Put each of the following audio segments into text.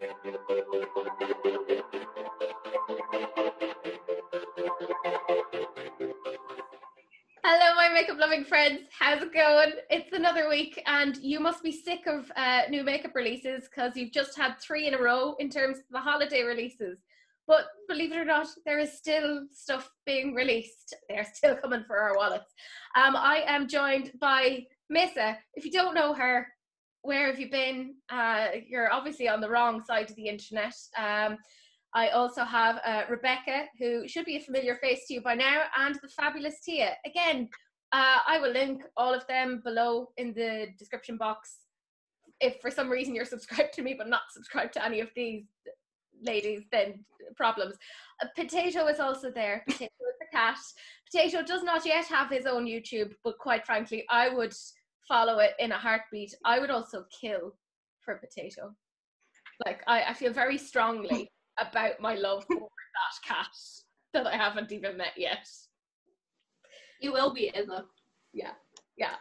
Hello, my makeup loving friends. How's it going? It's another week, and you must be sick of new makeup releases because you've just had 3 in a row in terms of the holiday releases. But believe it or not, there is still stuff being released. They're still coming for our wallets. I am joined by Missa. If you don't know her, where have you been? You're obviously on the wrong side of the internet. I also have Rebecca, who should be a familiar face to you by now, and the fabulous Tia. Again, I will link all of them below in the description box. If for some reason you're subscribed to me but not subscribed to any of these ladies, then problems. Potato is also there. Potato is the cat. Potato does not yet have his own YouTube, but quite frankly, I would follow it in a heartbeat. I would also kill for Potato. Like, I feel very strongly about my love for that cat that I haven't even met yet. You will be in though. Yeah,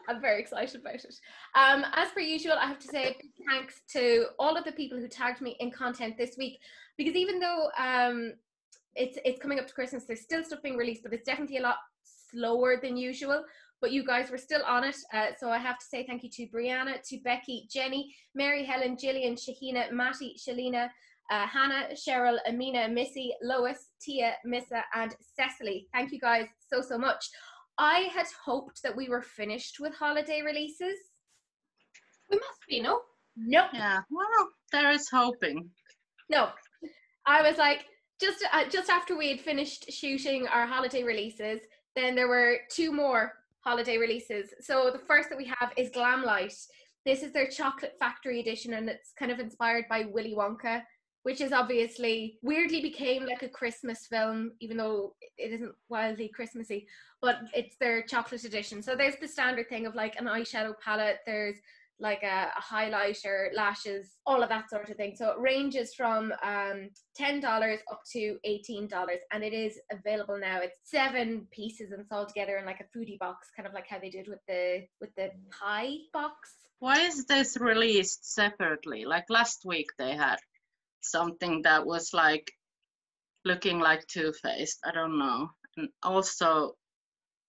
I'm very excited about it. As per usual, I have to say big thanks to all of the people who tagged me in content this week, because even though it's coming up to Christmas, there's still stuff being released, but it's definitely a lot slower than usual. But you guys were still on it, so I have to say thank you to Brianna, to Becky, Jenny, Mary Helen, Gillian, Shahina, Matty, Shalina, Hannah, Cheryl, Amina, Missy, Lois, Tia, Missa, and Cecily. Thank you guys so much. I had hoped that we were finished with holiday releases. We must be, no? Nope. Yeah, well, there is hoping. No. I was like, just after we had finished shooting our holiday releases, then there were 2 more holiday releases. So the first that we have is Glamlight. This is their Chocolate Factory edition, and it's kind of inspired by Willy Wonka, which is obviously weirdly became like a Christmas film, even though it isn't wildly Christmassy, but it's their chocolate edition. So there's the standard thing of like an eyeshadow palette, there's like a highlighter, lashes, all of that sort of thing. So it ranges from $10 up to $18, and it is available now. It's 7 pieces and it's all together in like a foodie box, kind of like how they did with the pie box. Why is this released separately? Like last week they had something that was like looking like Too-Faced. I don't know. And also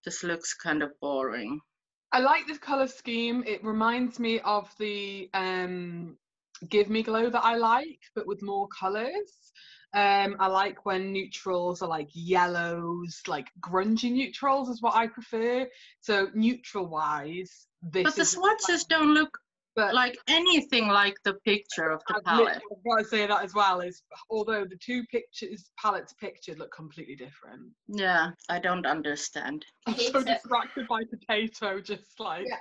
just looks kind of boring. I like this colour scheme. It reminds me of the Give Me Glow that I like, but with more colours. I like when neutrals are like yellows, like grungy neutrals is what I prefer. So neutral-wise, this But the swatches don't look like anything like the picture of the palette. I've got to say that as well, is although the 2 palettes pictured look completely different. Yeah, I don't understand. I'm so distracted by Potato, just like... Yeah.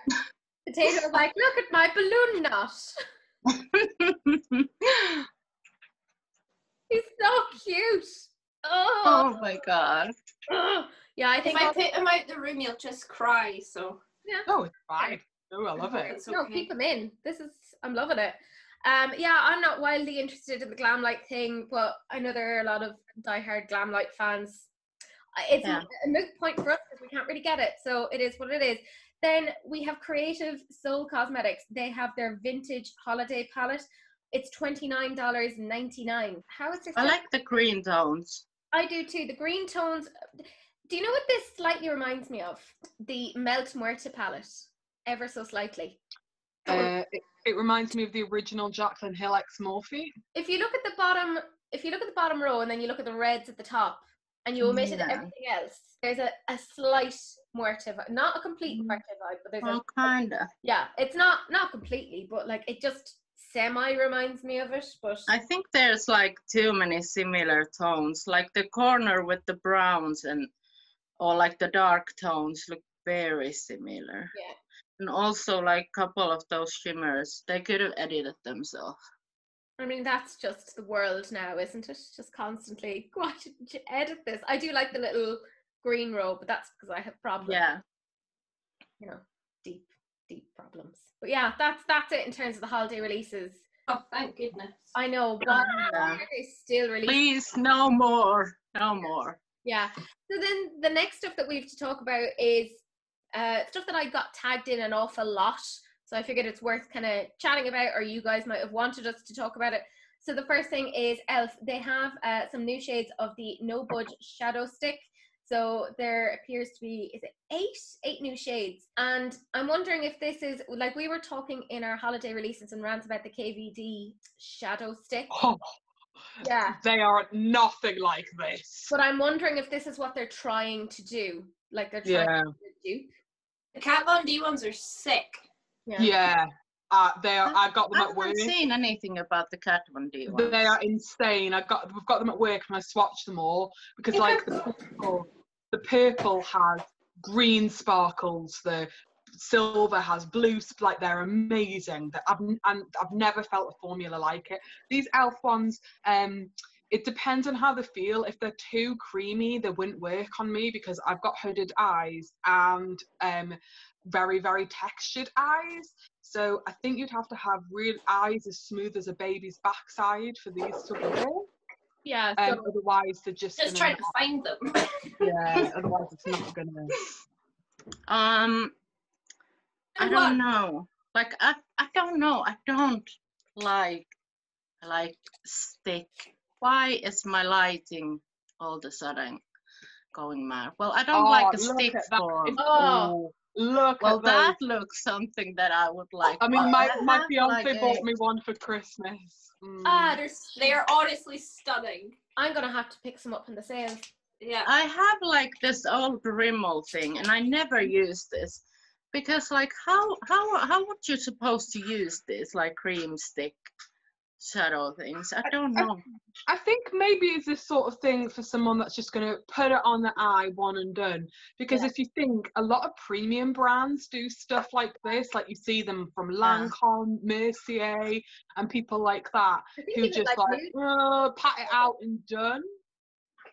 Potato's like, look at my balloon knot. He's so cute. Oh my god. Yeah, I think if I put him out the room, he'll just cry. So yeah. Oh, it's fine. Oh, I love it. No, keep him in. I'm loving it. Yeah, I'm not wildly interested in the Glamlight thing, but I know there are a lot of diehard Glamlight fans. It's a moot point for us because we can't really get it, so it is what it is. Then we have Creative Soul Cosmetics. They have their vintage holiday palette. It's $29.99. How is this? I like the green tones. I do too. The green tones. Do you know what this slightly reminds me of? The Melt Muerte palette. Ever so slightly. It reminds me of the original Jaclyn Hill X Morphe. If you look at the bottom row and then you look at the reds at the top and you omitted everything else, there's a slight Muerte vibe. Not a complete Muerte vibe, but there's kinda. Yeah, it's not completely, but like it just semi reminds me of it. But I think there's like too many similar tones. Like the corner with the browns or like the dark tones look very similar. Yeah. And also like a couple of those shimmers, they could have edited themselves. I mean, that's just the world now, isn't it? Just constantly, why didn't you edit this? I do like the little green row, but that's because I have problems. Yeah. You know, deep problems. But yeah, that's it in terms of the holiday releases. Oh, thank goodness. I know, but they still releasing. Please, no more. No more. Yeah. So then the next stuff that we have to talk about is stuff that I got tagged in an awful lot. So I figured it's worth kind of chatting about, or you guys might have wanted us to talk about it. So the first thing is e.l.f. They have some new shades of the No Budge Shadow Stick. So there appears to be, is it eight new shades? And I'm wondering if this is, like we were talking in our holiday releases and rants about the KVD Shadow Stick. Oh, yeah. They are nothing like this. But I'm wondering if this is what they're trying to do. Like they're trying to dupe. The Kat Von D ones are sick. Yeah. They are. I got them at work. I haven't seen anything about the Kat Von D ones. They are insane. We've got them at work, and I swatched them all because, like, the purple has green sparkles. The silver has blue. Like, they're amazing. I've never felt a formula like it. These e.l.f. ones. It depends on how they feel. If they're too creamy, they wouldn't work on me because I've got hooded eyes and very, very textured eyes. So I think you'd have to have real eyes as smooth as a baby's backside for these to work. Yeah. So otherwise, they're just trying to find them. Yeah. Otherwise, it's not gonna. I don't know. Like I don't know. I don't like stick. Why is my lighting all of a sudden going mad? Well, I don't like a stick form. Look well, at that looks something that I would like. I mean, my fiance bought me one for Christmas. They are honestly stunning. I'm gonna have to pick some up in the sales. Yeah. I have like this old Rimmel thing, and I never use this because, like, how would you supposed to use this, like, cream stick shadow things? I don't know. I think maybe it's this sort of thing for someone that's just going to put it on the eye, one and done. Because if you think, a lot of premium brands do stuff like this, like you see them from Lancome, Mercier, and people like that, who just pat it out and done.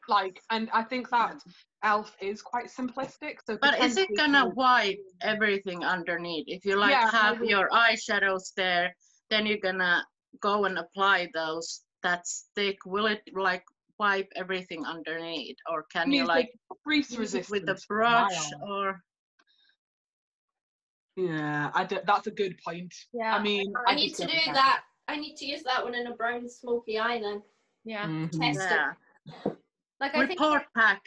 Like, and I think that e.l.f. is quite simplistic. So, but is it gonna wipe everything underneath? If you like have your eyeshadows there, then you're gonna go and apply that stick. Will it like wipe everything underneath, or can you like grease resistant with a brush or? Yeah, that's a good point. Yeah, I mean, I need to do that. I need to use that one in a brown smoky eye then. Yeah. Test it. Like report pack.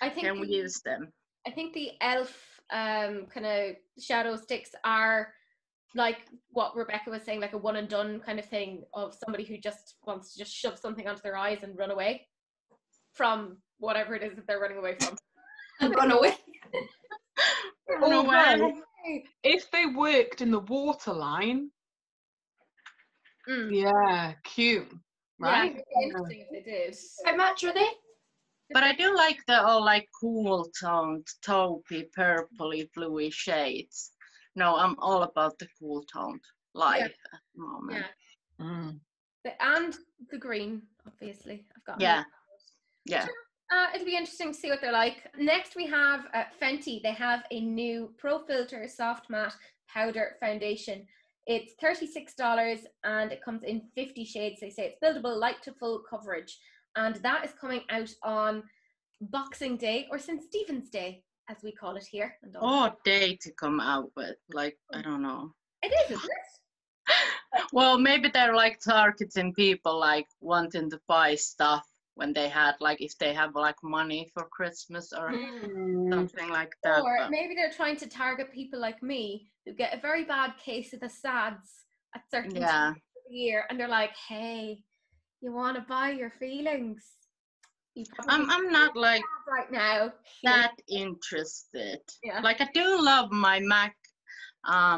I think can we use them? I think the e.l.f. Kind of shadow sticks are like what Rebecca was saying, like a one and done kind of thing of somebody who just wants to just shove something onto their eyes and run away from whatever it is that they're running away from. And run away. Run away. If they worked in the waterline, yeah, cute, right? Yeah, interesting if they did. How much are they? But I do like the all like cool toned, taupey, purpley, bluey shades. No, I'm all about the cool toned light at the moment. Yeah. And the green, obviously. I've got. Yeah. It'll be interesting to see what they're like. Next we have Fenty. They have a new Pro Filter Soft Matte Powder Foundation. It's $36 and it comes in 50 shades. They say it's buildable, light to full coverage. And that is coming out on Boxing Day, or St. Stephen's Day, as we call it here. Odd day to come out with, like, I don't know. It is, isn't it? Well, maybe they're like targeting people like wanting to buy stuff when they had, like, if they have like money for Christmas or something like that. Or maybe they're trying to target people like me who get a very bad case of the SADS at certain times of the year, and they're like, hey, you want to buy your feelings? I'm not like right now that interested. Yeah. Like, I do love my MAC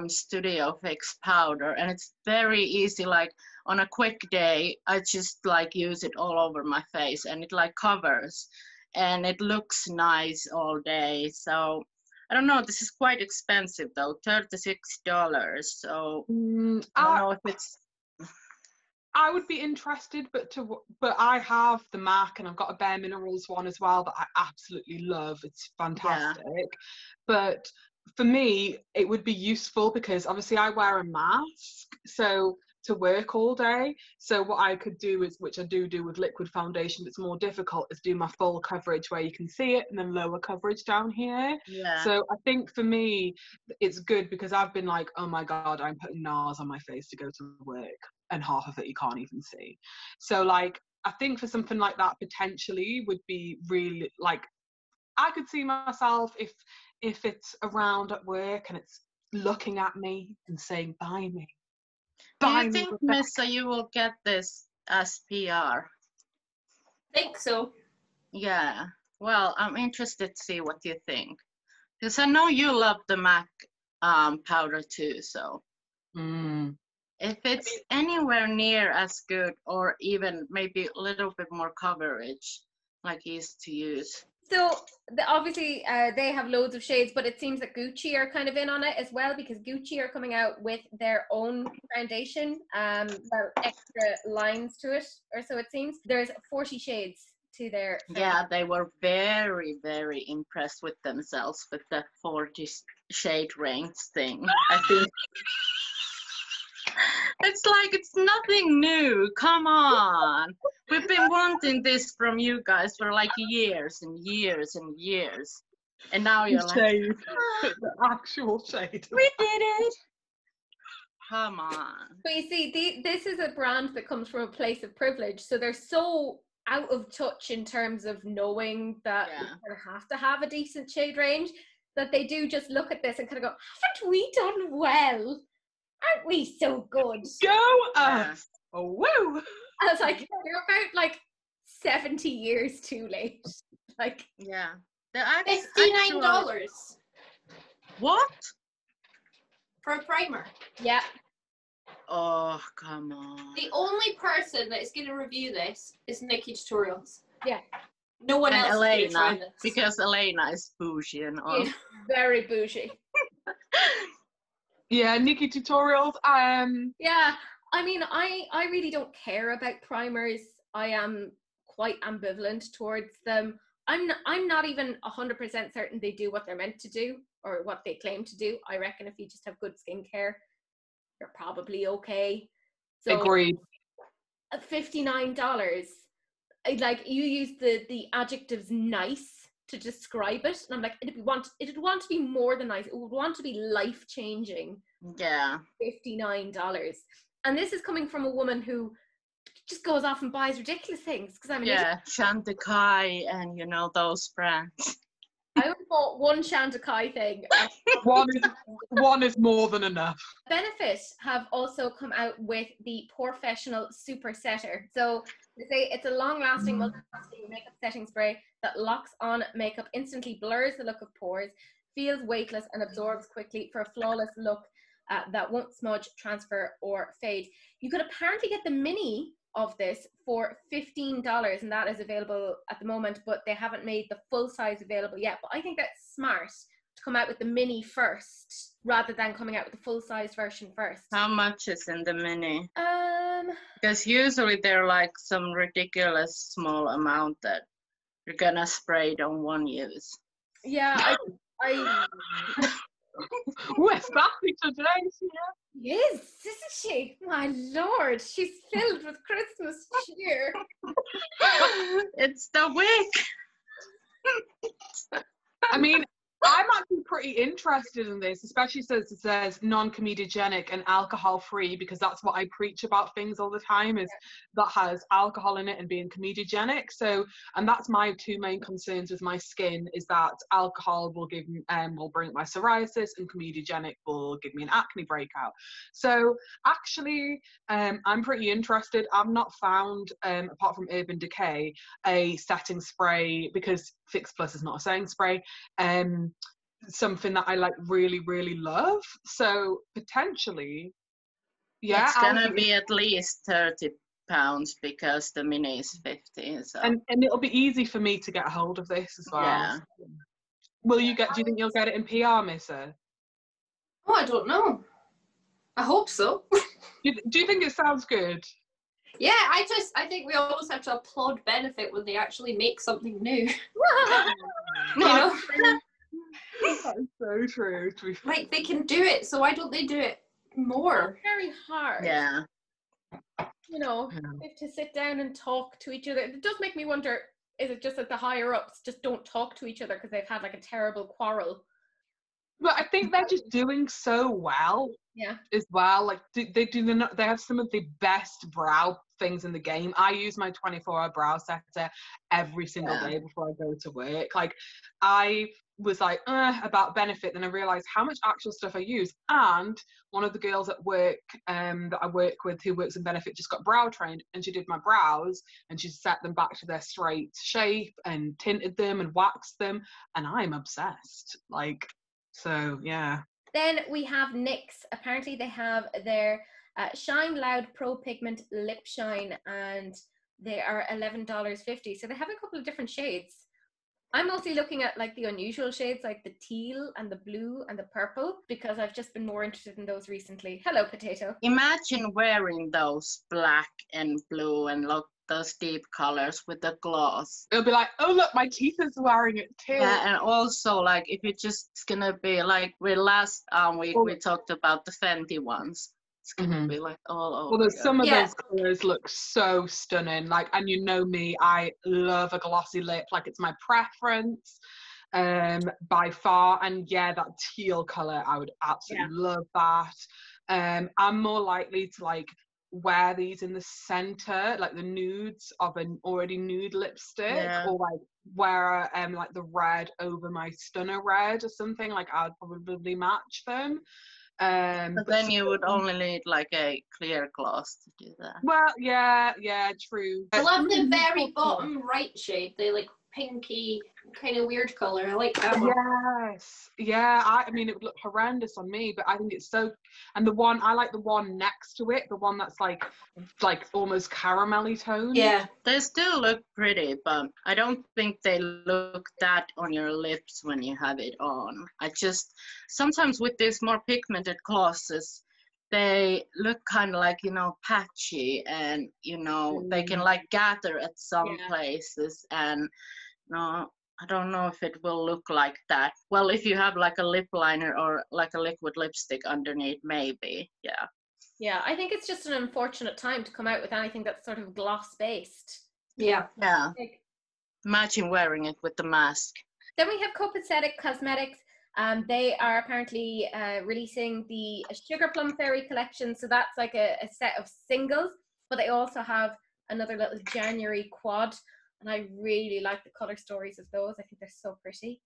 Studio Fix powder, and it's very easy. Like, on a quick day, I just like use it all over my face, and it like covers, and it looks nice all day. So I don't know. This is quite expensive though, $36. So I don't know if it's. I would be interested, but I have the MAC and I've got a Bare Minerals one as well that I absolutely love. It's fantastic. But for me, it would be useful because obviously I wear a mask, so to work all day. So what I could do is, which I do with liquid foundation, it's more difficult, is do my full coverage where you can see it and then lower coverage down here. Yeah. So I think for me, it's good because I've been like, oh my God, I'm putting NARS on my face to go to work. and half of it you can't even see. So like, I think for something like that potentially would be really like, I could see myself if it's around at work and it's looking at me and saying, buy me. Do Buy you me, think, Rebecca. Missa, you will get this as PR? Think so. Yeah. Well, I'm interested to see what you think. Because I know you love the MAC powder too, so if it's anywhere near as good or even maybe a little bit more coverage, like easy to use. So obviously they have loads of shades, but it seems that Gucci are kind of in on it as well, because Gucci are coming out with their own foundation, well, extra lines to it, or so it seems. There's 40 shades to their foundation. Yeah, they were very, very impressed with themselves with the 40 shade range thing. I think it's like it's nothing new. Come on. We've been wanting this from you guys for like years and years and years. And now you're like, shade, the actual shade. we did it. Come on. But you see, this is a brand that comes from a place of privilege, so they're so out of touch in terms of knowing that you kind of have to have a decent shade range, that they do just look at this and kind of go, haven't we done well? Aren't we so good? Go us! Oh, woo! I was like, you're about like 70 years too late. Like, yeah. The $59 What? for a primer. yeah. Oh, come on. The only person that is going to review this is Nikki Tutorials. Yeah. No one And else is going to try Elena, this. because Elena is bougie and all. It's very bougie. Yeah, Nikki Tutorials. Yeah, I mean, I really don't care about primers. I am quite ambivalent towards them. I'm not even 100% certain they do what they're meant to do or what they claim to do. I reckon if you just have good skincare, you're probably okay. So Agreed. at $59, like you use the adjectives nice to describe it, and I'm like, it'd want to be more than nice. It would want to be life changing. Yeah. $59, and this is coming from a woman who just goes off and buys ridiculous things because I'm an idiot. Chantecaille and you know those brands. I only bought one Chantecaille thing. One is more than enough. Benefit have also come out with the Porefessional Super Setter. So they say it's a long-lasting, multi-tasking makeup setting spray that locks on makeup, instantly blurs the look of pores, feels weightless, and absorbs quickly for a flawless look that won't smudge, transfer, or fade. You could apparently get the mini of this for $15, and that is available at the moment, but they haven't made the full size available yet. But I think that's smart to come out with the mini first rather than coming out with the full size version first. How much is in the mini? Because usually they're like some ridiculous small amount that you're gonna spray it on one use. Yeah, I Where's Matthew today? yes, isn't she? My lord, she's filled with Christmas cheer. It's the wick. I mean, I'm actually pretty interested in this, especially since it says non-comedogenic and alcohol-free, because that's what I preach about things all the time, is that has alcohol in it and being comedogenic. So, and that's my two main concerns with my skin, is that alcohol will give will bring my psoriasis, and comedogenic will give me an acne breakout. So actually, I'm pretty interested. I've not found, apart from Urban Decay, a setting spray, because Fix Plus is not a setting spray, something that I like really, really love. So potentially, yeah, it's gonna be at least £30 because the mini is 50. So. And it'll be easy for me to get a hold of this as well. Yeah. Do you think you'll get it in PR, Missa? Oh, I don't know. I hope so. Do you think it sounds good? Yeah, I think we always have to applaud Benefit when they actually make something new. You know? That is so true. Like, they can do it, so why don't they do it more? It's very hard. Yeah. You know, they have to sit down and talk to each other. It does make me wonder, is it just that the higher ups just don't talk to each other because they've had like a terrible quarrel? But I think they're just doing so well. Yeah. As well, like they have some of the best brow things in the game. I use my 24-hour brow setter every single day before I go to work. Like, I was like about Benefit, then I realized how much actual stuff I use. And one of the girls at work that I work with who works in Benefit just got brow trained, and she did my brows and she set them back to their straight shape and tinted them and waxed them, and I'm obsessed. Like, so yeah. Then we have NYX. Apparently they have their Shine Loud Pro Pigment Lip Shine, and they are $11.50. So they have a couple of different shades. I'm mostly looking at like the unusual shades, like the teal and the blue and the purple, because I've just been more interested in those recently. Hello, Potato. Imagine wearing those black and blue and look those deep colors with the gloss. It'll be like, oh look, my teeth is wearing it too. Yeah, and also like if you're just gonna be like last week we talked about the Fenty ones. It's gonna be like all over. Well, some of those colors look so stunning. Like, and you know me, I love a glossy lip. Like, it's my preference by far. And yeah, that teal color, I would absolutely love that. I'm more likely to like wear these in the center, like the nudes of an already nude lipstick, or like wear like the red over my stunner red or something. Like, I'd probably match them. But then you would only need like a clear gloss to do that. Well, yeah, true. I love the very bottom right shade, the like pinky kind of weird color. I like that one. Yes, yeah. I mean, it would look horrendous on me, but I think it's so. And the one I like, the one next to it, the one that's like almost caramelly toned. Yeah, they still look pretty, but I don't think they look that on your lips when you have it on. I just sometimes with these more pigmented glosses, they look kind of like, you know, patchy, and you know they can like gather at some places, and no, I don't know if it will look like that. Well, if you have like a lip liner or like a liquid lipstick underneath, maybe. Yeah, I think it's just an unfortunate time to come out with anything that's sort of gloss based. Yeah. Imagine wearing it with the mask. Then we have Copacetic Cosmetics. They are apparently releasing the Sugar Plum Fairy collection. So that's like a set of singles, but they also have another little January quad. And I really like the color stories of those. I think they're so pretty.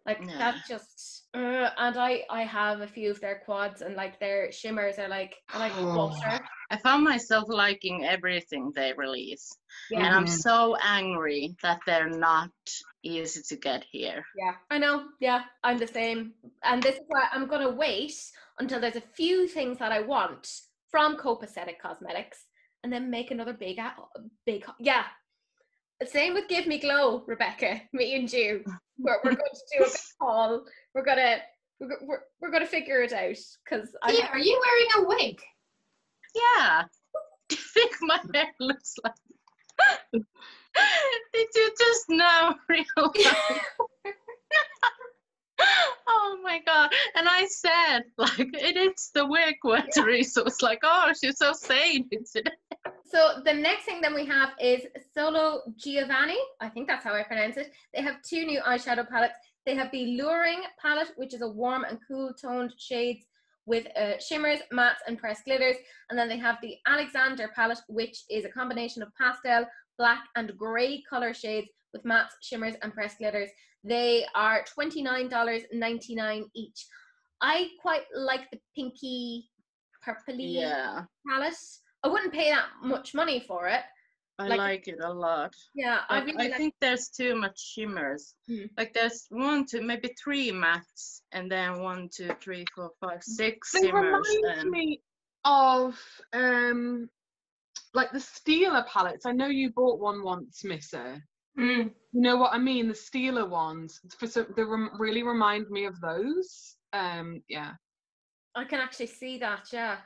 Like that's just, and I have a few of their quads, and like their shimmers are like, I like water. I found myself liking everything they release. And I'm so angry that they're not easy to get here. Yeah, I know. Yeah, I'm the same. And this is why I'm going to wait until there's a few things that I want from Copacetic Cosmetics, and then make another big, yeah. Same with Give Me Glow, Rebecca, me and you. We're going to do a big haul. We're gonna figure it out, because yeah. Are you wearing a wig? Yeah. Do you think my hair looks like? Did you just now realize? Oh my god! And I said, like, it's the wig when Teresa was like, "Oh, she's so sane today." So the next thing then we have is Solo Giovanni. I think that's how I pronounce it. They have two new eyeshadow palettes. They have the Luring palette, which is a warm and cool toned shades with shimmers, mattes, and pressed glitters. And then they have the Alexander palette, which is a combination of pastel, black, and grey color shades with mattes, shimmers, and pressed glitters. They are $29.99 each. I quite like the pinky, purpley palette. I wouldn't pay that much money for it. I like it a lot. Yeah, I think there's too much shimmers. Like there's 1, 2, maybe 3 mattes, and then 1, 2, 3, 4, 5, 6 they shimmers. They remind me of like the Steeler palettes. I know you bought one once, Missa. You know what I mean? The Steeler ones. They really remind me of those. Yeah. I can actually see that. Yeah.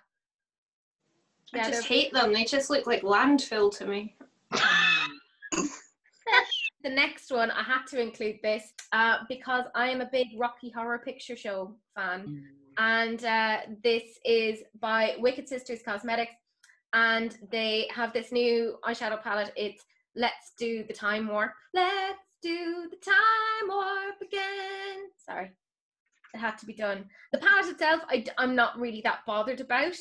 I just hate them. They just look like landfill to me. The next one, I had to include this because I am a big Rocky Horror Picture Show fan. And this is by Wicked Sisters Cosmetics. And they have this new eyeshadow palette. It's Let's Do the Time Warp. Let's do the time warp again. Sorry. It had to be done. The palette itself, I'm not really that bothered about.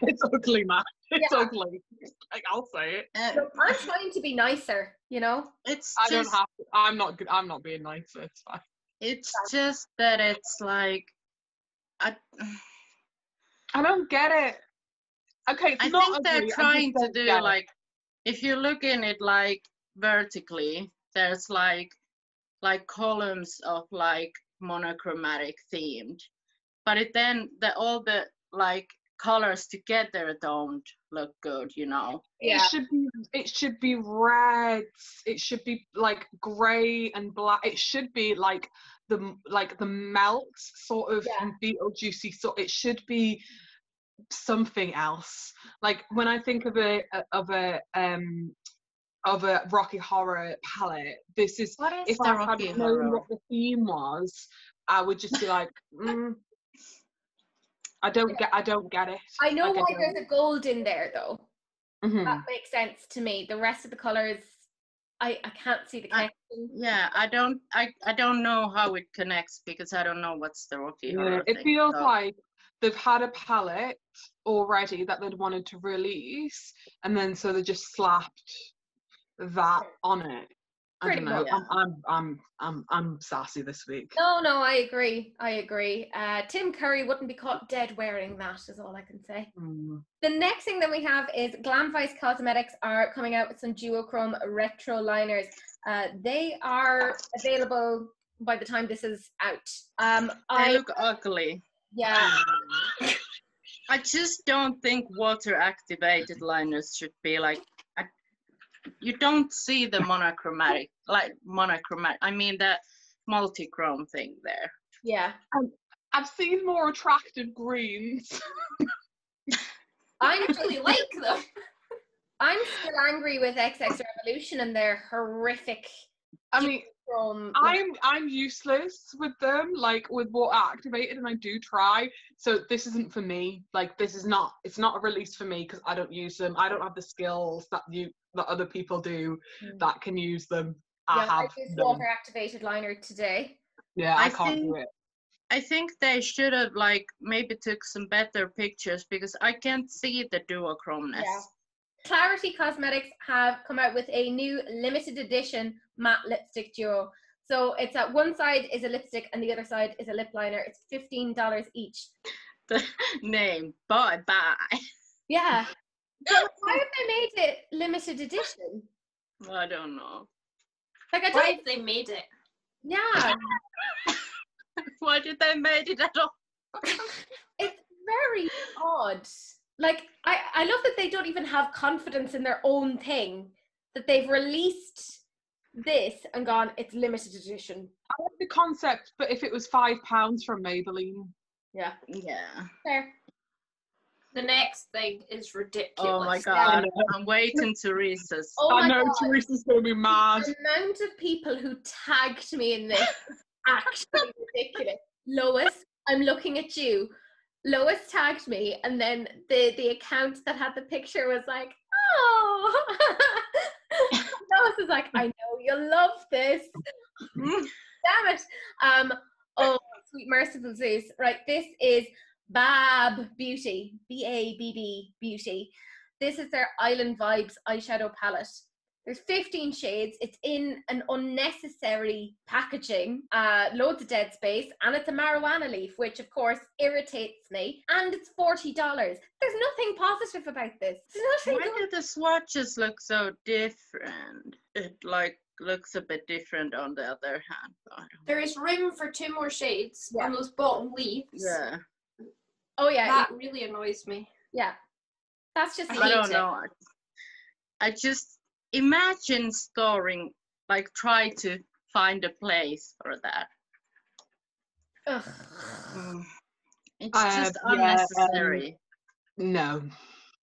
It's ugly, man. It's Yeah. ugly. Like, I'll say it. So I'm trying to be nicer, you know? It's I just, don't have to. I'm not good. I'm not being nice. It's fine. it's just that it's like, I don't get it. Okay, it's I not think they're ugly, I just trying to don't do get it. like, if you look in it like vertically, there's like columns of like monochromatic themed, but it then all the like colors together don't look good, you know. Yeah. It should be red. It should be like grey and black. It should be like the melt sort of Beetlejuicy sort. It should be something else. Like when I think of a Rocky Horror palette, this is, What is if the I Rocky hadn't known Horror? what the theme was, I would just be like, I don't get it. I know Like, why there's a gold in there though. Mhm. That makes sense to me. The rest of the colours, I can't see the connection. Yeah, I don't know how it connects because I don't know what's the Rocky Horror It thing, feels so. like they've had a palette already that they'd wanted to release, and then so they just slapped that on it. I don't know. I'm sassy this week. No, I agree. Tim Curry wouldn't be caught dead wearing that, is all I can say. The next thing that we have is Toffee Cosmetics are coming out with some duochrome retro liners. They are available by the time this is out. They look ugly. Yeah. I just don't think water activated liners should be like, you don't see the monochromatic, I mean the multi-chrome thing there. Yeah. I've seen more attractive greens. I actually like them. I'm still angry with XX Revolution and their horrific I mean, chrome. I'm useless with them, like with water activated, and I do try. So this isn't for me. Like it's not a release for me because I don't use them. I don't have the skills that other people do that can use them. I used water activated liner today. Yeah, I can't do it. I think they should have like maybe took some better pictures because I can't see the duochromeness. Yeah. Clarity Cosmetics have come out with a new limited edition matte lipstick duo. So it's at one side is a lipstick and the other side is a lip liner. It's $15 each. The name, bye. Yeah. So why have they made it limited edition? I don't know. Like Why have they made it? Yeah. Why did they made it at all? It's very odd. Like, I love that they don't even have confidence in their own thing, that they've released this and gone, it's limited edition. I like the concept, but if it was £5 from Maybelline. Yeah. Yeah. Fair. The next thing is ridiculous. Oh my god, I'm waiting Teresa's. Oh I know, God. Teresa's going to be mad. The amount of people who tagged me in this is actually ridiculous. Lois, I'm looking at you. Lois tagged me, and then the account that had the picture was like, oh. Lois is like, I know you'll love this. Damn it. Oh, sweet merciful Zeus. Right, this is Bab Beauty, B-A-B-B Beauty. This is their Island Vibes eyeshadow palette. There's 15 shades. It's in an unnecessary packaging, loads of dead space, and it's a marijuana leaf, which of course irritates me. And it's $40. There's nothing positive about this. Why do the swatches look so different? It like looks a bit different on the other hand. There is room for 2 more shades on those bottom leaves. Yeah. Oh yeah. That really annoys me. Yeah. That's just I don't know. I just imagine storing, like try to find a place for that. It's just unnecessary. No.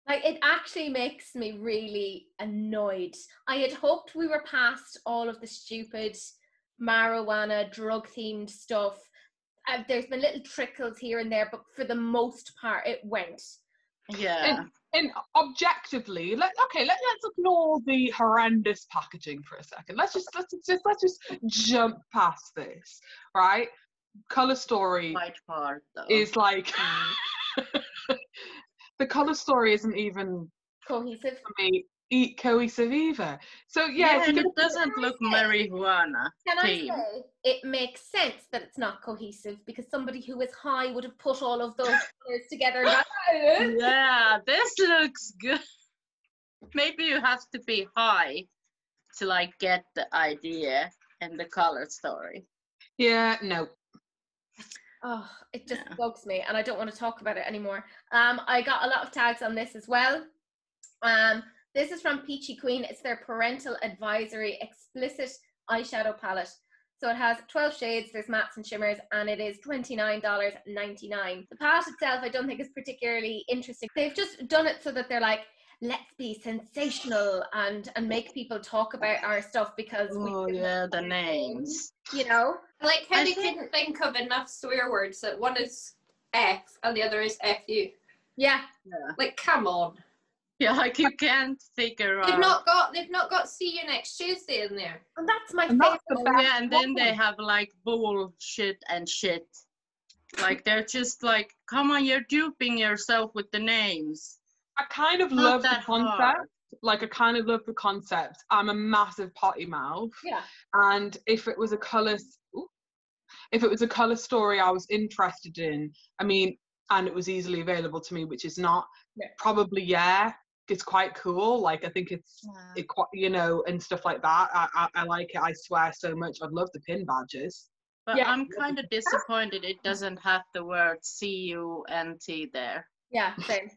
Like, it actually makes me really annoyed. I had hoped we were past all of the stupid marijuana drug-themed stuff. There's been little trickles here and there, but for the most part, it went. Yeah. And objectively, let's ignore the horrendous packaging for a second. Let's just jump past this, right? colour story Quite hard though. is like the colour story isn't even Cohesive. for me cohesive either. So yeah, if and you're it doesn't look marijuana. Can I theme. say it makes sense that it's not cohesive because somebody who is high would have put all of those colors together and gone, Yeah, this looks good. Maybe you have to be high to like get the idea and the color story. yeah, no. oh, it just bugs me and I don't want to talk about it anymore. I got a lot of tags on this as well. This is from Peachy Queen. It's their parental advisory explicit eyeshadow palette. So it has 12 shades, there's mattes and shimmers, and it is $29.99. The palette itself I don't think is particularly interesting. They've just done it so that they're like, let's be sensational and make people talk about our stuff because the names. You know? Like how they couldn't think of enough swear words that one is F and the other is FU. Yeah. Like, come on. Yeah, like you can't figure out. They've not got see you next Tuesday in there. And that's my And favorite. that's the best Yeah, and then one. they have like bullshit and shit. Like they're just like, come on, you're duping yourself with the names. I kind of Not love the that concept. hard. Like I kind of love the concept. I'm a massive potty mouth. Yeah. And if it was a colour story I was interested in, I mean, and it was easily available to me, which is not, probably it's quite cool. Like I think it's you know, and stuff like that. I like it. I swear so much. I'd love the pin badges. But I'm kind of disappointed it doesn't have the word CUNT there. Yeah, same.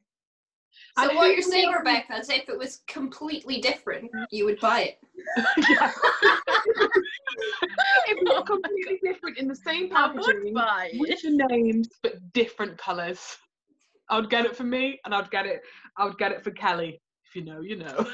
So what you're saying, Rebecca, is if it was completely different, you would buy it. If not completely different in the same packaging, with the names but different colours. I would get it for me, and I would get it for Kelly. If you know, you know.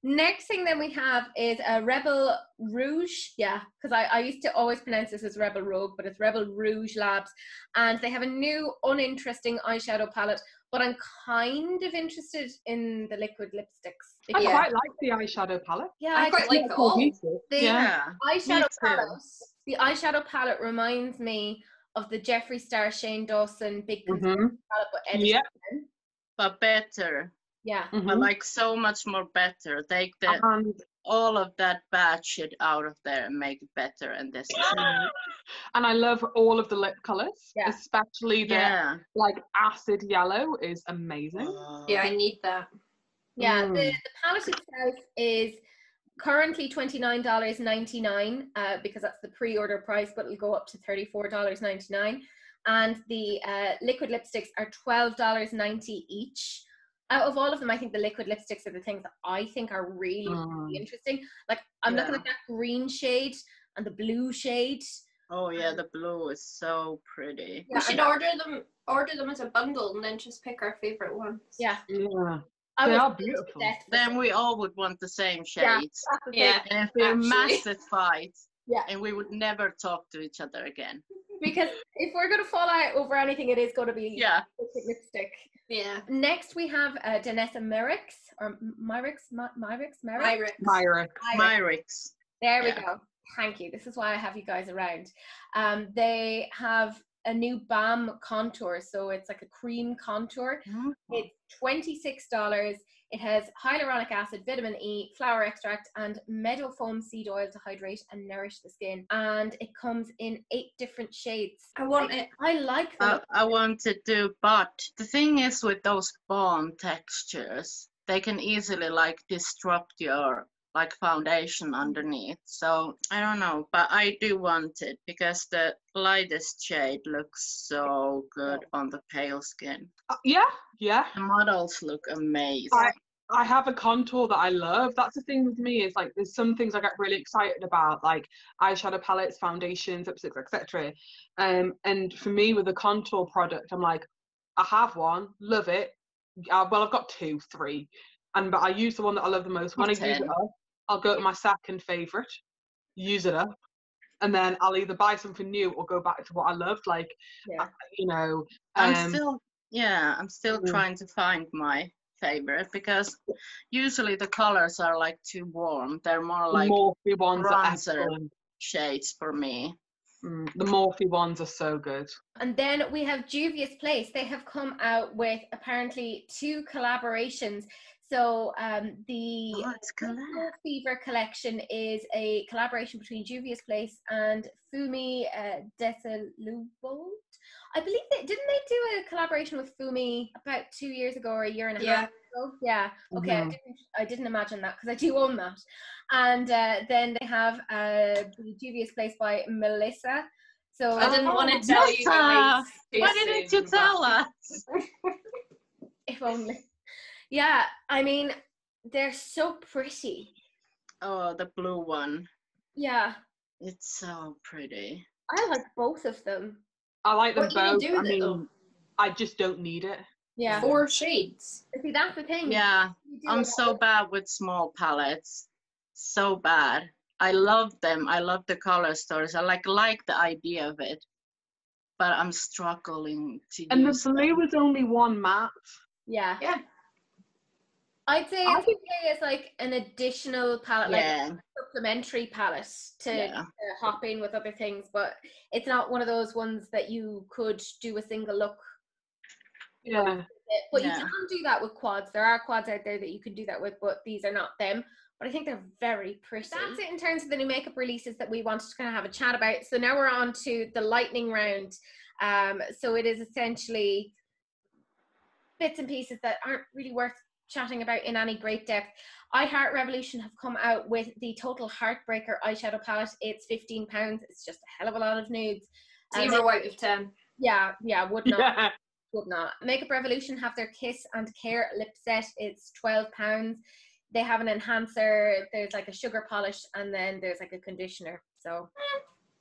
Next thing then we have is a Rebel Rouge. Yeah, because I used to always pronounce this as Rebel Rogue, but it's Rebel Rouge Labs. And they have a new uninteresting eyeshadow palette, but I'm kind of interested in the liquid lipsticks. I quite like the eyeshadow palette. Yeah, I quite like it all. The eyeshadow palette reminds me of the Jeffree Star Shane Dawson Big palette, but edited. But better. Yeah. But like so much more better. Take all of that bad shit out of there and make it better. And this is and I love all of the lip colours, especially the like acid yellow is amazing. Yeah, I need that. Yeah, the palette itself is currently $29.99 because that's the pre-order price, but it'll go up to $34.99. And the liquid lipsticks are $12.90 each. Out of all of them, I think the liquid lipsticks are the things that I think are really, really interesting. Like, I'm looking at that green shade and the blue shade. Oh yeah, the blue is so pretty. We should order them as a bundle and then just pick our favorite ones. Yeah. They are beautiful. Then we all would want the same shades. Yeah. And if we massive fight, and we would never talk to each other again. Because if we're going to fall out over anything, it is going to be liquid lipstick. Yeah. Next, we have Danessa Myricks, or Myricks. There we go. Thank you. This is why I have you guys around. They have a new balm contour, so it's like a cream contour. It's $26. It has hyaluronic acid, vitamin E, flower extract, and meadow foam seed oil to hydrate and nourish the skin. And it comes in 8 different shades. I want it. I like them. I want to do, but the thing is with those balm textures, they can easily like disrupt your like foundation underneath. So I don't know, but I do want it because the lightest shade looks so good on the pale skin. The models look amazing. I have a contour that I love. That's the thing with me, is like there's some things I get really excited about, like eyeshadow palettes, foundations, lipsticks, etc. And for me with a contour product, I'm like, I have one, love it. Well, I've got 2, 3, but I use the one that I love the most. When I use it up, I'll go to my second favourite, use it up, and then I'll either buy something new or go back to what I loved. Like, you know. I'm still trying to find my favorite because usually the colors are like too warm. They're more like bronzer shades for me. The Morphe ones are so good. And then we have Juvia's Place. They have come out with apparently 2 collaborations. So the Cool Fever collection is a collaboration between Juvia's Place and Fumi Desalubold. I believe didn't they do a collaboration with Fumi about 2 years ago or a year and a half ago? Yeah. Okay, Mm-hmm. I didn't imagine that because I do own that. And then they have the Juvia's Place by Melissa. So I didn't want to tell you guys. Why didn't you tell us? If only. Yeah, I mean, they're so pretty. Oh, the blue one. Yeah. It's so pretty. I like both of them. I like them both. I mean, I just don't need it. Yeah. 4 shades. See, that's the thing. Yeah, I'm so bad with small palettes. So bad. I love them. I love the color stories. I like the idea of it. But I'm struggling to And use the blue was only 1 matte. Yeah. Yeah. I'd say it's okay as like an additional palette, like a supplementary palette to hop in with other things, but it's not one of those ones that you could do a single look. Yeah. But you can do that with quads. There are quads out there that you can do that with, but these are not them. But I think they're very pretty. That's it in terms of the new makeup releases that we wanted to kind of have a chat about. So now we're on to the lightning round. So it is essentially bits and pieces that aren't really worth chatting about in any great depth. I Heart Revolution have come out with the Total Heartbreaker eyeshadow palette. It's £15. It's just a hell of a lot of nudes. 0 out of 10. Yeah, would not. Would not. Makeup Revolution have their Kiss and Care lip set. It's £12. They have an enhancer. There's like a sugar polish, and then there's like a conditioner. So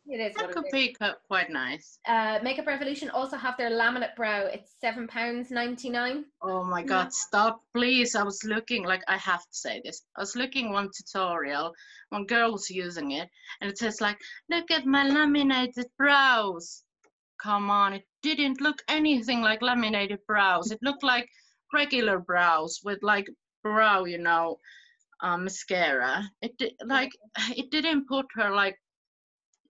it is what it is. That could be quite nice. Makeup Revolution also have their laminate brow. It's £7.99. Oh my god, stop, please. I was looking, I have to say this. I was looking one tutorial, one girl was using it, and it says look at my laminated brows. Come on, it didn't look anything like laminated brows. It looked like regular brows with brow, mascara. It didn't put her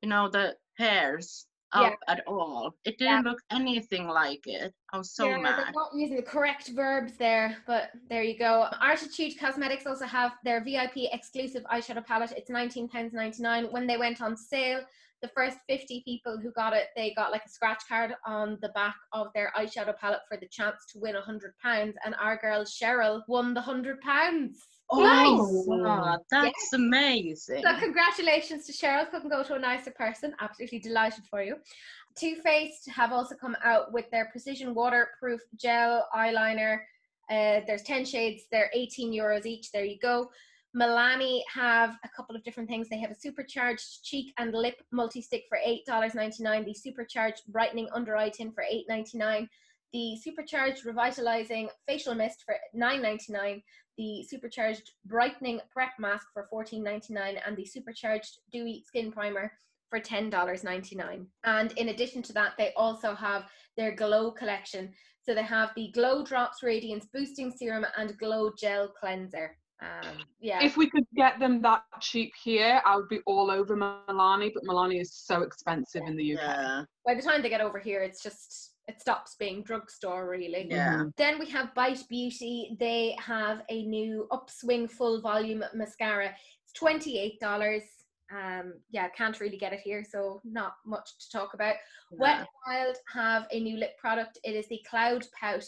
the hairs up at all. It didn't look anything like it. I was so mad. They're not using the correct verbs there, but there you go. Toffee Cosmetics also have their VIP exclusive eyeshadow palette. It's £19.99. When they went on sale, the first 50 people who got it, they got a scratch card on the back of their eyeshadow palette for the chance to win £100. And our girl Cheryl won the £100. Oh, nice. Wow, that's amazing. So congratulations to Cheryl. Couldn't go to a nicer person. Absolutely delighted for you. Too Faced have also come out with their Precision Waterproof Gel Eyeliner. There's 10 shades. They're €18 each. There you go. Milani have a couple of different things. They have a Supercharged Cheek and Lip Multi-Stick for $8.99. The Supercharged Brightening Under Eye Tint for $8.99. The Supercharged Revitalizing Facial Mist for $9.99. The Supercharged Brightening Prep Mask for $14.99. And the Supercharged Dewy Skin Primer for $10.99. And in addition to that, they also have their Glow collection. So they have the Glow Drops Radiance Boosting Serum and Glow Gel Cleanser. If we could get them that cheap here, I would be all over Milani, but Milani is so expensive in the UK. Yeah. By the time they get over here, it stops being drugstore, really. Yeah. Then we have Bite Beauty. They have a new Upswing Full Volume Mascara. It's $28. Can't really get it here, so not much to talk about. Yeah. Wet n Wild have a new lip product. It is the Cloud Pout.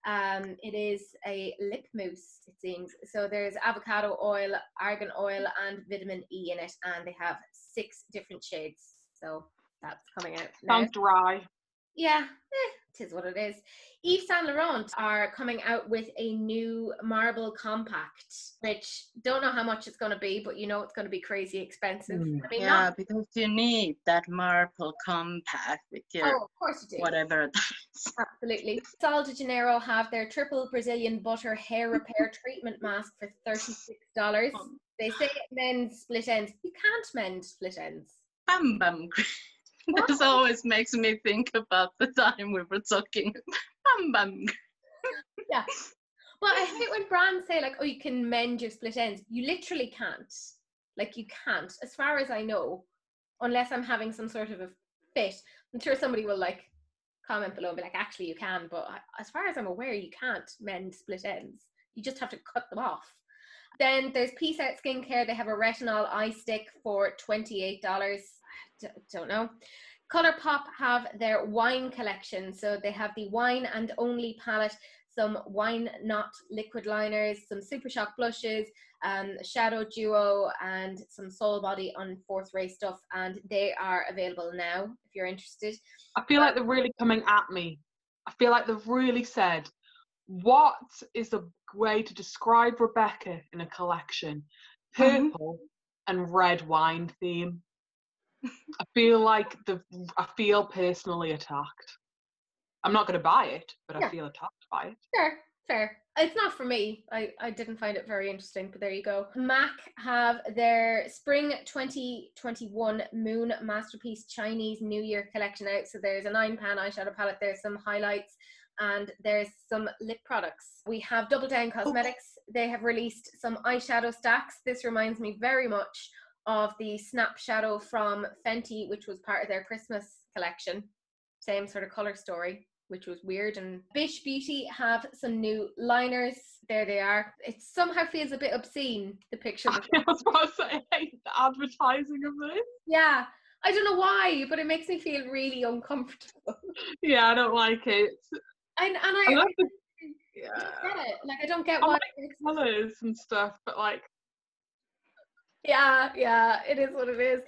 It is a lip mousse, it seems. So there's avocado oil, argan oil, and vitamin E in it, and they have 6 different shades. So that's coming out now. Sounds dry. Yeah, it is what it is. Yves Saint Laurent are coming out with a new marble compact, which don't know how much it's going to be, but it's going to be crazy expensive. I mean, because you need that marble compact with your of course you do. Whatever that is. Absolutely. Sol de Janeiro have their triple Brazilian butter hair repair treatment mask for $36. They say it mends split ends. You can't mend split ends. Bam bam. This always makes me think about the time we were talking. Bam bam. Yeah. But I hate when brands say you can mend your split ends. You literally can't. You can't, as far as I know, unless I'm having some sort of a fit. I'm sure somebody will like comment below and be like, actually you can, but as far as I'm aware, you can't mend split ends. You just have to cut them off. Then there's Peace Out Skincare. They have a Retinol Eye Stick for $28. Don't know. Colourpop have their wine collection. So they have the wine and only palette, some wine not liquid liners, some Super Shock blushes, shadow duo, and some Soul Body on Fourth Ray stuff. And they are available now if you're interested. I feel like they're really coming at me. I feel like they've really said, what is a way to describe Rebecca in a collection? Purple and red wine theme. I feel personally attacked. I'm not going to buy it, but I feel attacked by it. Fair. It's not for me. I didn't find it very interesting, but there you go. MAC have their Spring 2021 Moon Masterpiece Chinese New Year collection out. So there's a 9-pan eyeshadow palette, there's some highlights, and there's some lip products. We have Double Down Cosmetics. They have released some eyeshadow stacks. This reminds me very much of the Snap Shadow from Fenty, which was part of their Christmas collection. Same sort of color story, which was weird. And Bish Beauty have some new liners. There they are. It somehow feels a bit obscene, the picture. I was about to say, I hate the advertising of this. Yeah, I don't know why, but it makes me feel really uncomfortable. Yeah, I don't like it. I love the, don't get it. Like, I don't get I why. like the colours and stuff, but like, yeah, it is what it is.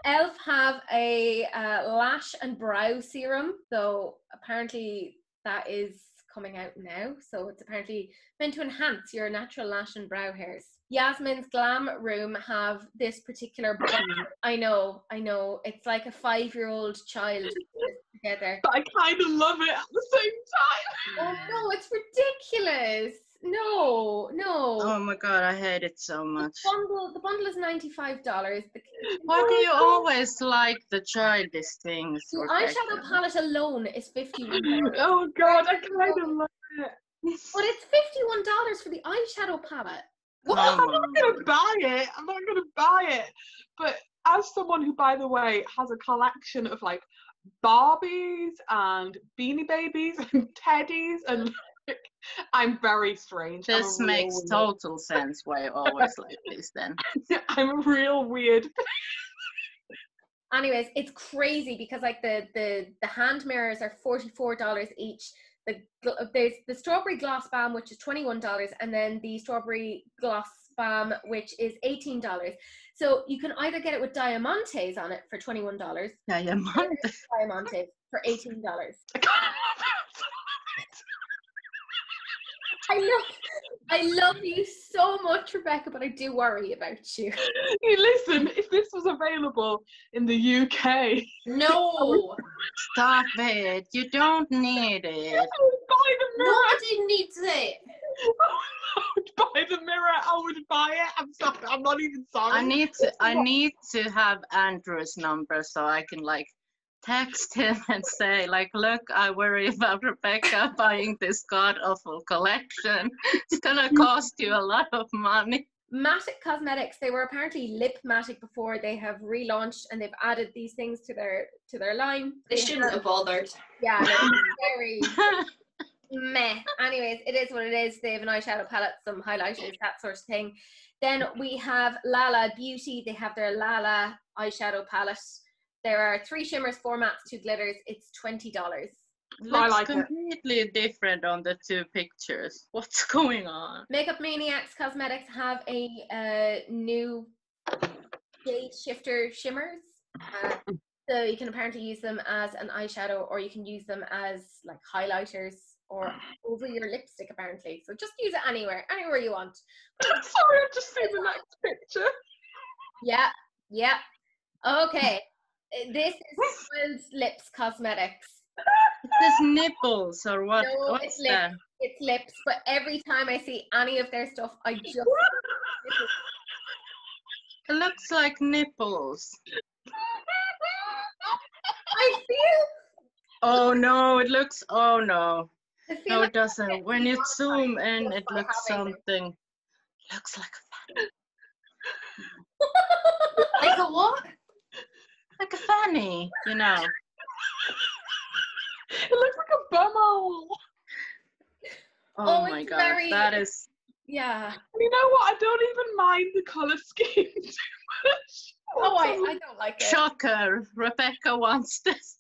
Elf have a lash and brow serum, so apparently that is coming out now. So it's apparently meant to enhance your natural lash and brow hairs. Yasmin's Glam Room have this particular I know, it's like a 5-year-old child together. But I kind of love it at the same time. Oh no, it's ridiculous. No. Oh my god, I hate it so much. The bundle is $95. Why do you always like the childish things? The eyeshadow palette alone is $51. Oh god, I kind of love it. But it's $51 for the eyeshadow palette. Well, I'm not going to buy it. But as someone who, by the way, has a collection of like Barbies and Beanie Babies and Teddies and I'm very strange. This makes total sense why you always like this then. I'm real weird. Anyways, it's crazy because like the hand mirrors are $44 each. There's the strawberry gloss balm, which is $21, and then the strawberry gloss balm, which is $18. So you can either get it with diamantes on it for $21. Diamantes for $18. I love you so much, Rebecca, but I do worry about you. Hey, listen, if this was available in the UK... No! Stop it. You don't need it. I would buy the mirror. Nobody needs it. I would buy the mirror. I would buy it. I'm sorry. I'm not even sorry. I need to have Andrew's number so I can like text him and say like, look, I worry about Rebecca buying this god-awful collection. It's gonna cost you a lot of money. Matic Cosmetics, they were apparently Lip Matic before. They have relaunched and they've added these things to their line. They shouldn't have bothered. Yeah, they're very meh. Anyways, it is what it is. They have an eyeshadow palette, some highlighters, that sort of thing. Then we have Lala Beauty. They have their Lala eyeshadow palette. There are 3 shimmers, 4 mattes, 2 glitters. It's $20. Looks completely different on the 2 pictures. What's going on? Makeup Maniacs Cosmetics have a new shade shifter shimmers. So you can apparently use them as an eyeshadow, or you can use them as like highlighters or over your lipstick apparently. So just use it anywhere you want. Sorry, I've just seen the next picture. Yeah. Okay. This is Wild Lips Cosmetics. Is this nipples or what? No, What's that? It's lips, but every time I see any of their stuff, I just... It looks like nipples. I feel... Oh no, it looks... Oh no. No, like it doesn't. When you zoom in, it looks something... Looks like a fanny. Like a what? Like a fanny, you know. on. Oh my it's god, very- that is. Yeah. You know what? I don't even mind the colour scheme too much. Oh, I don't like it. Shocker, Rebecca wants this.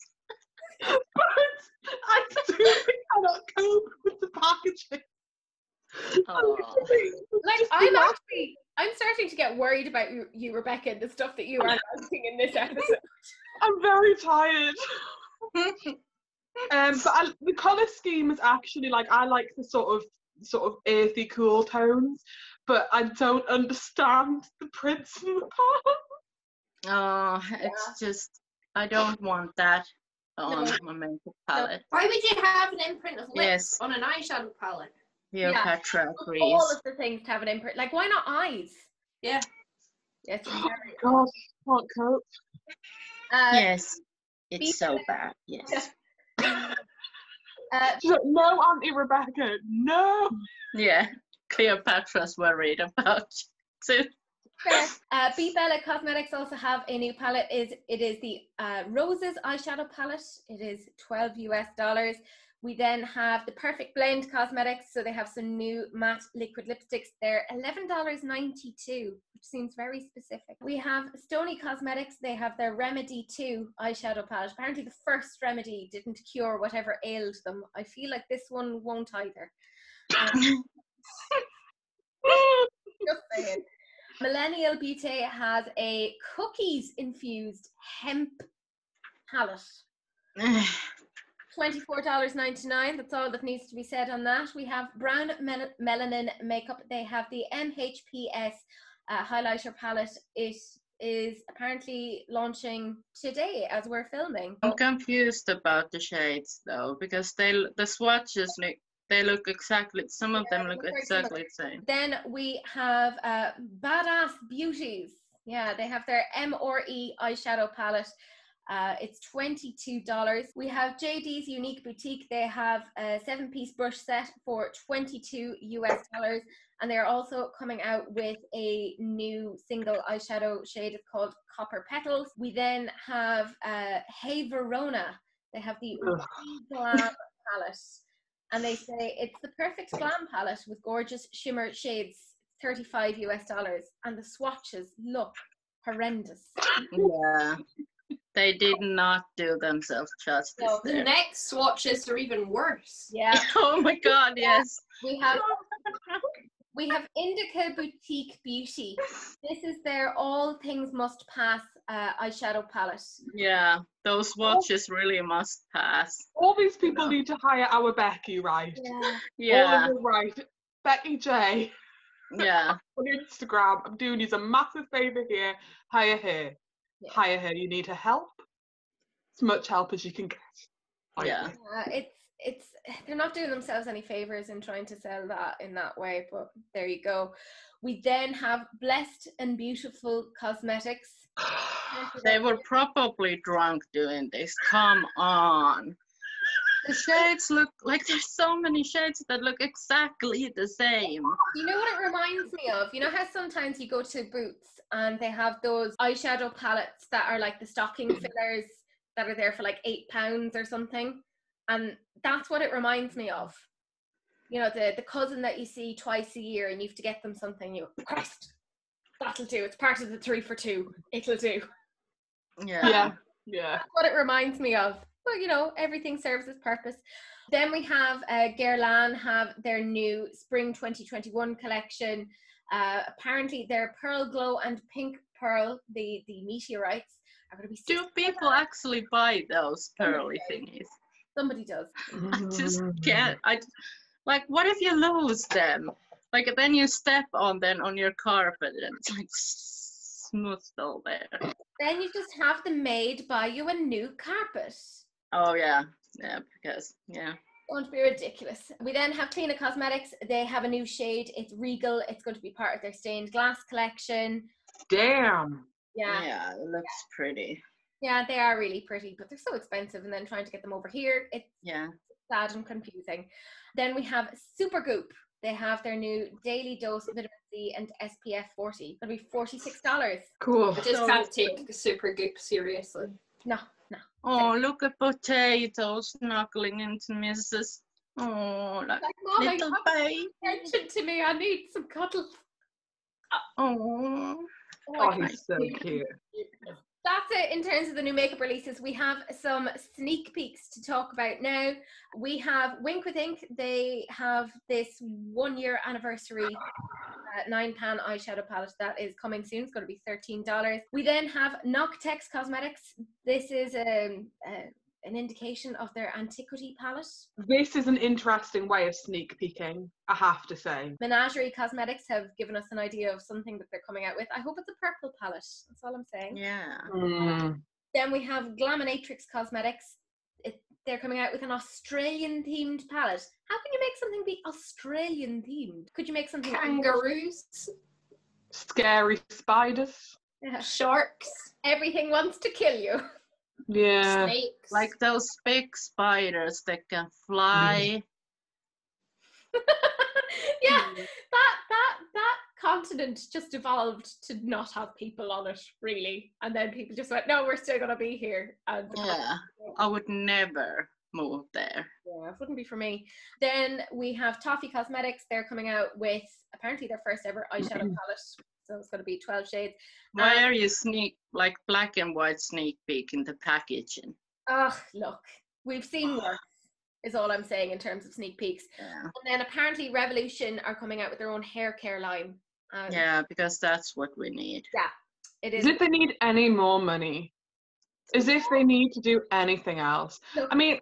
I simply cannot cope with the packaging. Oh. Like, I'm starting to get worried about you, Rebecca, and the stuff that you are announcing in this episode. I'm very tired. But the colour scheme is actually like, I like the sort of earthy, cool tones, but I don't understand the prints in the palette. Oh, it's just, I don't want that on No. my makeup palette. Why would you have an imprint of lips Yes. on an eyeshadow palette? Cleopatra agrees. All of the things to have an imprint. Like, why not eyes? Yeah. Yes. Oh my god, can't cope. Yes, it's so bad. Yes. She's like, no, Auntie Rebecca, no. Yeah, Cleopatra's worried about it. Be Bella Cosmetics also have a new palette. It is the Roses eyeshadow palette. It is $12. We then have the Perfect Blend Cosmetics. So they have some new matte liquid lipsticks. They're $11.92, which seems very specific. We have Stony Cosmetics. They have their Remedy 2 eyeshadow palette. Apparently the first Remedy didn't cure whatever ailed them. I feel like this one won't either. Just saying. Millennial Beauty has a cookies infused hemp palette. $24.99. That's all that needs to be said on that. We have Brown Melanin Makeup. They have the MHPS highlighter palette. It is apparently launching today as we're filming. I'm confused about the shades though, because the swatches they look exactly, some of them look exactly the same. Then we have Badass Beauties. Yeah, they have their MRE eyeshadow palette. It's $22. We have JD's Unique Boutique. They have a 7-piece brush set for $22 US. And they're also coming out with a new single eyeshadow shade. It's called Copper Petals. We then have Hey Verona. They have the Glam palette. And they say it's the perfect glam palette with gorgeous shimmer shades, $35 US. And the swatches look horrendous. Yeah, they did not do themselves justice. No, the next swatches are even worse. Yeah. Oh my god, yes. We have Indica Boutique Beauty. This is their All Things Must Pass eyeshadow palette. Yeah, those swatches really must pass. All these people need to hire our Becky, right? Yeah. All of them, right. Becky J. Yeah. On Instagram, I'm doing you a massive favour here. Hire her. Yeah. Hire her. You need her help. As much help as you can get. Yeah. It's they're not doing themselves any favors in trying to sell that in that way, but there you go. We then have Blessed and Beautiful Cosmetics. They were probably drunk doing this. Come on. The shades look like there's so many shades that look exactly the same. You know what it reminds me of? You know how sometimes you go to Boots and they have those eyeshadow palettes that are like the stocking fillers that are there for like £8 or something? And that's what it reminds me of. You know, the cousin that you see twice a year and you have to get them something. You go, Christ, that'll do. It's part of the 3 for 2. It'll do. Yeah. That's what it reminds me of. But, you know, everything serves its purpose. Then we have Guerlain have their new Spring 2021 collection. Apparently their Pearl Glow and Pink Pearl, the meteorites, are going to be... Do people actually buy those pearly thingies? Somebody does. I just can't. Like, what if you lose them? Like, then you step on them on your carpet and it's like smooth all there. Then you just have the maid buy you a new carpet. Oh, yeah. Yeah, because, yeah. Won't be ridiculous. We then have Clean Cosmetics. They have a new shade. It's Regal. It's going to be part of their stained glass collection. Damn. Yeah. It looks pretty. Yeah, they are really pretty, but they're so expensive. And then trying to get them over here, it's sad and confusing. Then we have Supergoop. They have their new Daily Dose Vitamin C and SPF 40. It'll be $46. Cool. I just can't take Supergoop seriously. No. Oh, look at Potato snuggling into Mrs. Oh, like Mom, little baby. attention to me. I need some cuddles. Oh, Oh, he's so cute. That's it in terms of the new makeup releases. We have some sneak peeks to talk about now. We have Wink with Ink. They have this 1 year anniversary £9 eyeshadow palette that is coming soon. It's going to be $13. We then have Noctex Cosmetics. This is an indication of their Antiquity palette. This is an interesting way of sneak peeking, I have to say. Menagerie Cosmetics have given us an idea of something that they're coming out with. I hope it's a purple palette. That's all I'm saying. yeah. Then we have Glaminatrix Cosmetics. They're coming out with an Australian themed palette. How can you make something be Australian themed? Could you make something Kangaroos, Scary spiders. sharks, Everything wants to kill you. Yeah. snakes. Like those big spiders that can fly. Yeah, that continent just evolved to not have people on it, really. And then people just went, no, we're still going to be here. And Yeah, I would never move there. yeah, it wouldn't be for me. Then we have Toffee Cosmetics. They're coming out with apparently their first ever eyeshadow palette. So it's going to be 12 shades. Why are you like black and white sneak peek in the packaging? Ugh, look, we've seen worse, is all I'm saying in terms of sneak peeks. Yeah. And then apparently Revolution are coming out with their own hair care line. Yeah, because that's what we need. Yeah, it is. As if they need any more money. As if they need to do anything else. No. I mean,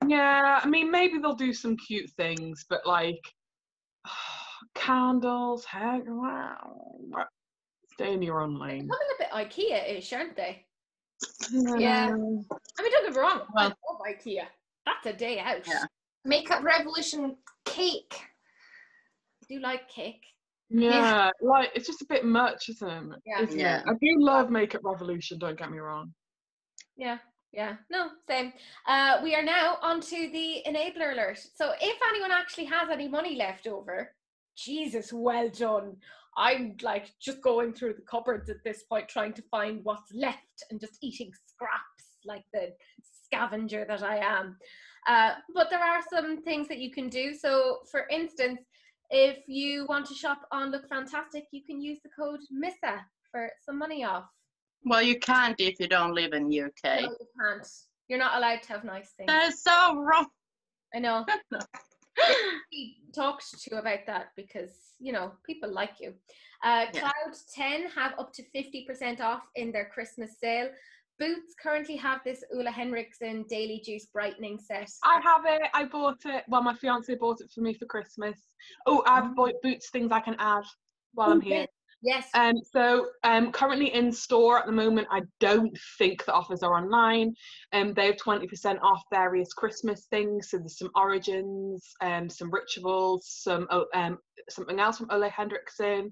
yeah, I mean, maybe they'll do some cute things, but like, candles, hair, wow. Stay in your own lane. Becoming a bit IKEA-ish, aren't they? Yeah. I mean, don't get me wrong. I Well- love IKEA. That's a day out. Yeah. Makeup Revolution cake. I do like cake. Yeah, like, it's just a bit much, isn't it? Yeah. Isn't Yeah. it? I do love Makeup Revolution, don't get me wrong. Yeah. No, same. We are now onto the enabler alert. So if anyone actually has any money left over, Jesus, well done. I'm like just going through the cupboards at this point, trying to find what's left and just eating scraps like the scavenger that I am. But there are some things that you can do. So for instance, if you want to shop on Look Fantastic, you can use the code MISSA for some money off. Well, you can't if you don't live in UK. No, you can't. You're not allowed to have nice things. That is so wrong. I know. We talked to about that because, you know, people like you. Cloud 10 have up to 50% off in their Christmas sale. Boots currently have this Oola Henriksen Daily Juice Brightening set. I have it. I bought it. Well, my fiance bought it for me for Christmas. Oh, I've bought Boots things I can add while I'm here. Yes. So currently in store at the moment, I don't think the offers are online. They have 20% off various Christmas things. So there's some Origins, some Rituals, some something else from Ole Henriksen.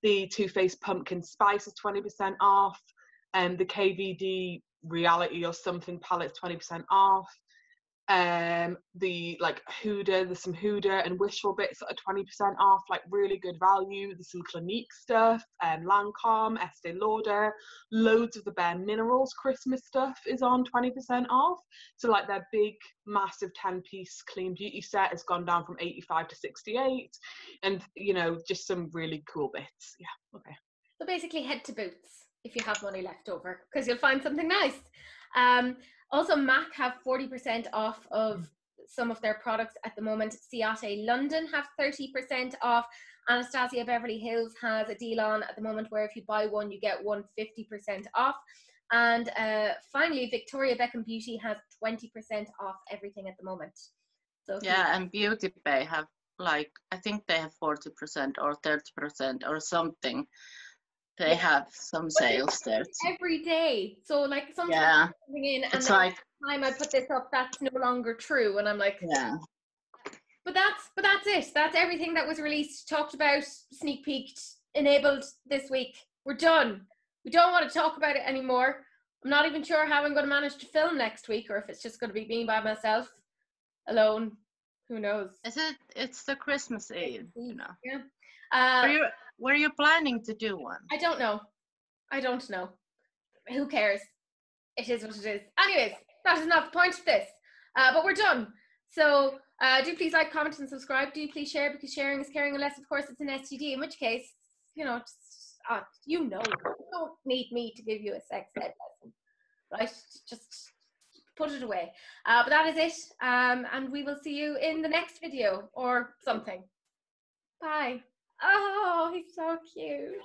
The Too Faced Pumpkin Spice is 20% off. The KVD Reality or something palette 20% off. The like Huda, there's some Huda and Wishful bits that are 20% off, like really good value. There's some Clinique stuff, Lancome, Estee Lauder, loads of the Bare Minerals Christmas stuff is on 20% off. So like their big massive 10-piece clean beauty set has gone down from 85 to 68, and you know, just some really cool bits. Yeah, okay. So basically head to Boots if you have money left over, because you'll find something nice. Also, MAC have 40% off of some of their products at the moment. Ciate London have 30% off. Anastasia Beverly Hills has a deal on at the moment where if you buy one, you get one 50% off. And finally, Victoria Beckham Beauty has 20% off everything at the moment. So Yeah, and Beauty Bay have like, I think they have 40% or 30% or something. They have some sales there too. every day. So like sometimes Yeah, coming in and it's then like, the time I put this up, that's no longer true. And I'm like, yeah. But that's it. That's everything that was released, talked about, sneak peeked, enabled this week. We're done. We don't want to talk about it anymore. I'm not even sure how I'm going to manage to film next week, or if it's just going to be me by myself, alone. Who knows? It's the Christmas Eve, you know. Yeah. Were you planning to do one? I don't know. Who cares? It is what it is. Anyways, that is not the point of this. But we're done. So do please like, comment, and subscribe. Do please share, because sharing is caring, unless, of course, it's an STD, in which case, you know, you don't need me to give you a sex ed lesson, right? Just put it away. But that is it. And we will see you in the next video or something. Bye. Oh, he's so cute.